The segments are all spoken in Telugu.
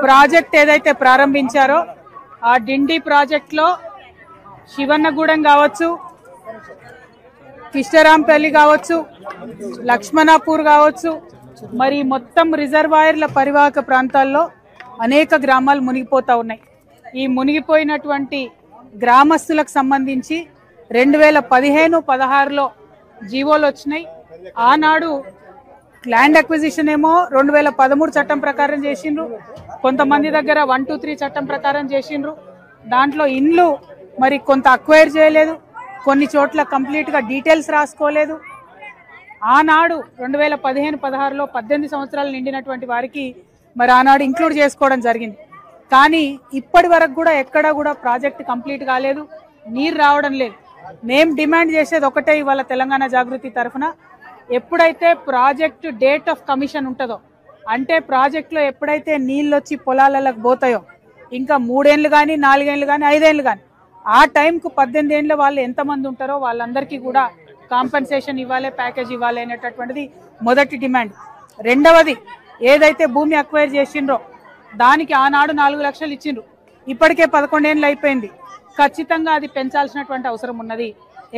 ప్రాజెక్ట్ ఏదైతే ప్రారంభించారో ఆ డిండి ప్రాజెక్ట్ లో శివన్నగూడెం కావచ్చు, కిష్టరాంపల్లి కావచ్చు, లక్ష్మణాపూర్ కావచ్చు, మరి మొత్తం రిజర్వాయర్ల పరివాహక ప్రాంతాల్లో అనేక గ్రామాలు మునిగిపోతా ఉన్నాయి. ఈ మునిగిపోయినటువంటి గ్రామస్తులకు సంబంధించి 2015-16లో జీవోలు వచ్చినాయి. ఆనాడు ల్యాండ్ అక్విజిషన్ ఏమో 2013 చట్టం ప్రకారం చేసిండ్రు, కొంతమంది దగ్గర 123 చట్టం ప్రకారం చేసిండ్రు. దాంట్లో ఇండ్లు మరి కొంత అక్వైర్ చేయలేదు, కొన్ని చోట్ల కంప్లీట్గా డీటెయిల్స్ రాసుకోలేదు. ఆనాడు 2015-16లో 18 సంవత్సరాలు నిండినటువంటి వారికి మరి ఆనాడు ఇంక్లూడ్ చేసుకోవడం జరిగింది. కానీ ఇప్పటి వరకు కూడా ఎక్కడా కూడా ప్రాజెక్ట్ కంప్లీట్ కాలేదు, నీరు రావడం లేదు. మేము డిమాండ్ చేసేది ఒకటే ఇవాళ తెలంగాణ జాగృతి తరఫున, ఎప్పుడైతే ప్రాజెక్టు డేట్ ఆఫ్ కమిషన్ ఉంటుందో, అంటే ప్రాజెక్టులో ఎప్పుడైతే నీళ్ళు వచ్చి పొలాలకు పోతాయో, ఇంకా 3 ఏళ్ళు కానీ 4 ఏళ్ళు కానీ 5 ఏళ్ళు కానీ ఆ టైంకు 18 ఏళ్ళ వాళ్ళు ఎంతమంది ఉంటారో వాళ్ళందరికీ కూడా కాంపెన్సేషన్ ఇవ్వాలి, ప్యాకేజ్ ఇవ్వాలి అనేటటువంటిది మొదటి డిమాండ్. రెండవది, ఏదైతే భూమి అక్వైర్ చేసిండ్రో దానికి ఆనాడు 4 లక్షలు ఇచ్చిండ్రు, ఇప్పటికే 11 ఏళ్ళు అయిపోయింది. ఖచ్చితంగా అది పెంచాల్సినటువంటి అవసరం ఉన్నది.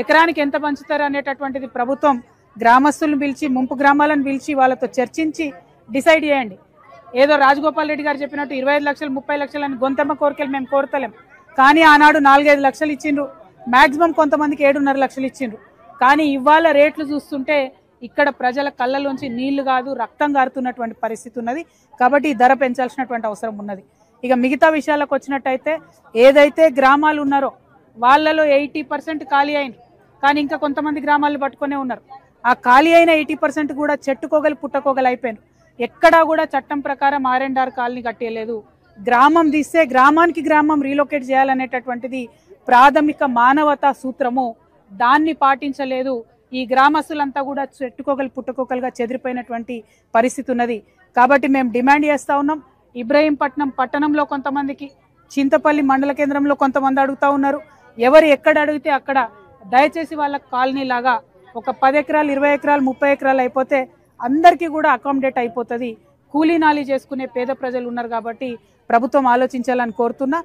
ఎకరానికి ఎంత పంచుతారు అనేటటువంటిది ప్రభుత్వం గ్రామస్తులను పిలిచి, ముంపు గ్రామాలను పిలిచి వాళ్ళతో చర్చించి డిసైడ్ చేయండి. ఏదో రాజగోపాల్ రెడ్డి గారు చెప్పినట్టు 25 లక్షలు 30 లక్షలు అని గొంతెమ్మ కోరికలు మేము కోరతలేం. కానీ ఆనాడు 4-5 లక్షలు ఇచ్చిండ్రు, మాక్సిమం కొంతమందికి 7.5 లక్షలు ఇచ్చిండ్రు. కానీ ఇవాళ రేట్లు చూస్తుంటే ఇక్కడ ప్రజల కళ్ళలోంచి నీళ్లు కాదు రక్తం గారుతున్నటువంటి పరిస్థితి ఉన్నది. కాబట్టి ఈ ధర పెంచాల్సినటువంటి అవసరం ఉన్నది. ఇక మిగతా విషయాలకు వచ్చినట్టయితే, ఏదైతే గ్రామాలు ఉన్నారో వాళ్ళలో 80% ఖాళీ అయింది, కానీ ఇంకా కొంతమంది గ్రామాలు పట్టుకునే ఉన్నారు. ఆ ఖాళీ అయిన 80% కూడా చెట్టుకోగలు పుట్టకోగలు అయిపోయారు. ఎక్కడా కూడా చట్టం ప్రకారం R&R కాలనీ కట్టేయలేదు. గ్రామం తీస్తే గ్రామానికి గ్రామం రీలొకేట్ చేయాలనేటటువంటిది ప్రాథమిక మానవతా సూత్రము, దాన్ని పాటించలేదు. ఈ గ్రామస్తులంతా కూడా చెట్టుకోగలు పుట్టకోగలుగా చెదిరిపోయినటువంటి పరిస్థితి ఉన్నది. కాబట్టి మేము డిమాండ్ చేస్తూ ఉన్నాం. ఇబ్రహీంపట్నం పట్టణంలో కొంతమందికి, చింతపల్లి మండల కేంద్రంలో కొంతమంది అడుగుతూ ఉన్నారు. ఎవరు ఎక్కడ అడిగితే అక్కడ దయచేసి వాళ్ళ కాలనీ లాగా ఒక 10 ఎకరాలు 20 ఎకరాలు 30 ఎకరాలు అయిపోతే అందరికీ కూడా అకామిడేట్ అయిపోతుంది. కూలీ నాలి చేసుకునే పేద ప్రజలు ఉన్నారు కాబట్టి ప్రభుత్వం ఆలోచించాలని కోరుతున్నా.